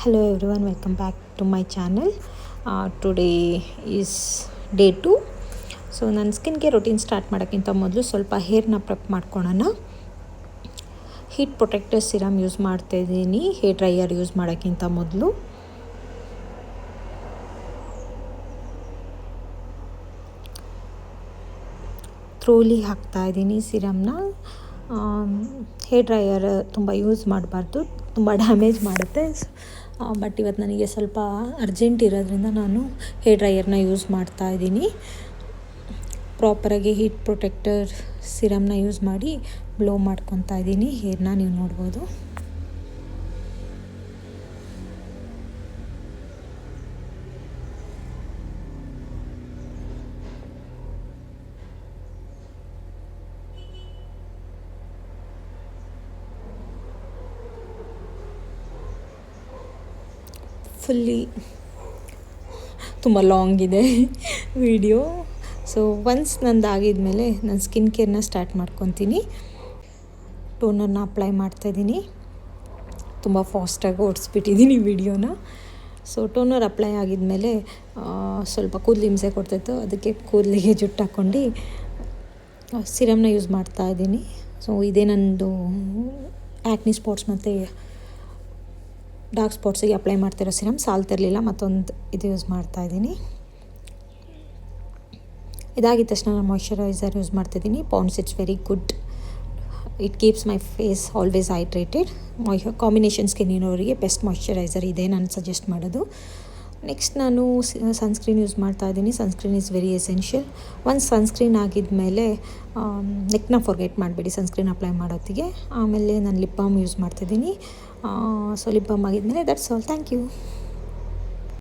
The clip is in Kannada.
Hello everyone, welcome back to my channel. Today is day 2. So ನನ್ನ ಸ್ಕಿನ್ ಕೇರ್ ರೊಟೀನ್ ಸ್ಟಾರ್ಟ್ ಮಾಡೋಕ್ಕಿಂತ ಮೊದಲು ಸ್ವಲ್ಪ ಹೇರ್ನ ಪ್ರೆಪ್ ಮಾಡ್ಕೊಳ್ಳೋಣ. ಹೀಟ್ ಪ್ರೊಟೆಕ್ಟರ್ ಸಿರಮ್ ಯೂಸ್ ಮಾಡ್ತಾಯಿದ್ದೀನಿ ಹೇರ್ ಡ್ರೈಯರ್ ಯೂಸ್ ಮಾಡೋಕ್ಕಿಂತ ಮೊದಲು. ಥ್ರೋಲಿ ಹಾಕ್ತಾಯಿದ್ದೀನಿ ಸಿರಮ್ನ. ಹೇರ್ ಡ್ರೈಯರ್ ತುಂಬ ಯೂಸ್ ಮಾಡಬಾರ್ದು, ತುಂಬ ಡ್ಯಾಮೇಜ್ ಮಾಡುತ್ತೆ. ಬಟ್ ಇವತ್ತು ನನಗೆ ಸ್ವಲ್ಪ ಅರ್ಜೆಂಟ್ ಇರೋದ್ರಿಂದ ನಾನು ಹೇರ್ ಡ್ರೈಯರ್ನ ಯೂಸ್ ಮಾಡ್ತಾಯಿದ್ದೀನಿ. ಪ್ರಾಪರಾಗಿ ಹೀಟ್ ಪ್ರೊಟೆಕ್ಟರ್ ಸಿರಮ್ನ ಯೂಸ್ ಮಾಡಿ ಬ್ಲೋ ಮಾಡ್ಕೊತಾ ಇದ್ದೀನಿ ಹೇರ್ನ, ನೀವು ನೋಡ್ಬೋದು. ಫುಲ್ಲಿ ತುಂಬ ಲಾಂಗ್ ಇದೆ ವಿಡಿಯೋ. ಸೊ ಒನ್ಸ್ ನಂದಾಗಿದ್ಮೇಲೆ ನಾನು ಸ್ಕಿನ್ ಕೇರ್ನ ಸ್ಟಾರ್ಟ್ ಮಾಡ್ಕೊತೀನಿ. ಟೋನರ್ನ ಅಪ್ಲೈ ಮಾಡ್ತಾಯಿದ್ದೀನಿ. ತುಂಬ ಫಾಸ್ಟಾಗಿ ಓಡಿಸ್ಬಿಟ್ಟಿದ್ದೀನಿ ವಿಡಿಯೋನ. ಸೊ ಟೋನರ್ ಅಪ್ಲೈ ಆಗಿದ್ಮೇಲೆ ಸ್ವಲ್ಪ ಕೂದಲು ಹಿಂಸೆ ಕೊಡ್ತಾಯಿತ್ತು, ಅದಕ್ಕೆ ಕೂದಲಿಗೆ ಜುಟ್ಟು ಹಾಕ್ಕೊಂಡು ಸಿರಮ್ನ ಯೂಸ್ ಮಾಡ್ತಾಯಿದ್ದೀನಿ. ಸೊ ಇದೇ ನನ್ನದು ಆ್ಯಕ್ನಿ ಸ್ಪಾಟ್ಸ್ ಮತ್ತು ಡಾರ್ಕ್ ಸ್ಪಾಟ್ಸಿಗೆ ಅಪ್ಲೈ ಮಾಡ್ತಿರೋ ಸಿರಮ್ ಸಾಲ್ತಿರಲಿಲ್ಲ, ಮತ್ತೊಂದು ಇದು ಯೂಸ್ ಮಾಡ್ತಾಯಿದ್ದೀನಿ. ಇದಾಗಿದ್ದ ತಕ್ಷಣ ನಾನು ಮಾಯ್ಶ್ಚರೈಸರ್ ಯೂಸ್ ಮಾಡ್ತಿದ್ದೀನಿ. Pond's it's very good, it keeps my face always hydrated. Combination skin ಇರೋರಿಗೆ ಬೆಸ್ಟ್ ಮಾಯ್ಶ್ಚರೈಸರ್ ಇದೆ ನಾನು ಸಜೆಸ್ಟ್ ಮಾಡೋದು. ನೆಕ್ಸ್ಟ್ ನಾನು ಸನ್ಸ್ಕ್ರೀನ್ ಯೂಸ್ ಮಾಡ್ತಾಯಿದ್ದೀನಿ. Sunscreen is very essential. ಒಂದು ಸನ್ಸ್ಕ್ರೀನ್ ಆಗಿದ್ಮೇಲೆ ನೆಕ್ನ ಫಾರ್ಗೆಟ್ ಮಾಡಬೇಡಿ ಸನ್ಸ್ಕ್ರೀನ್ ಅಪ್ಲೈ ಮಾಡೋತ್ತಿಗೆ. ಆಮೇಲೆ ನಾನು ಲಿಪ್ ಬಾಮ್ ಯೂಸ್ ಮಾಡ್ತಿದ್ದೀನಿ. So lip balm ಆಗಿದ್ಮೇಲೆ that's all. Thank you.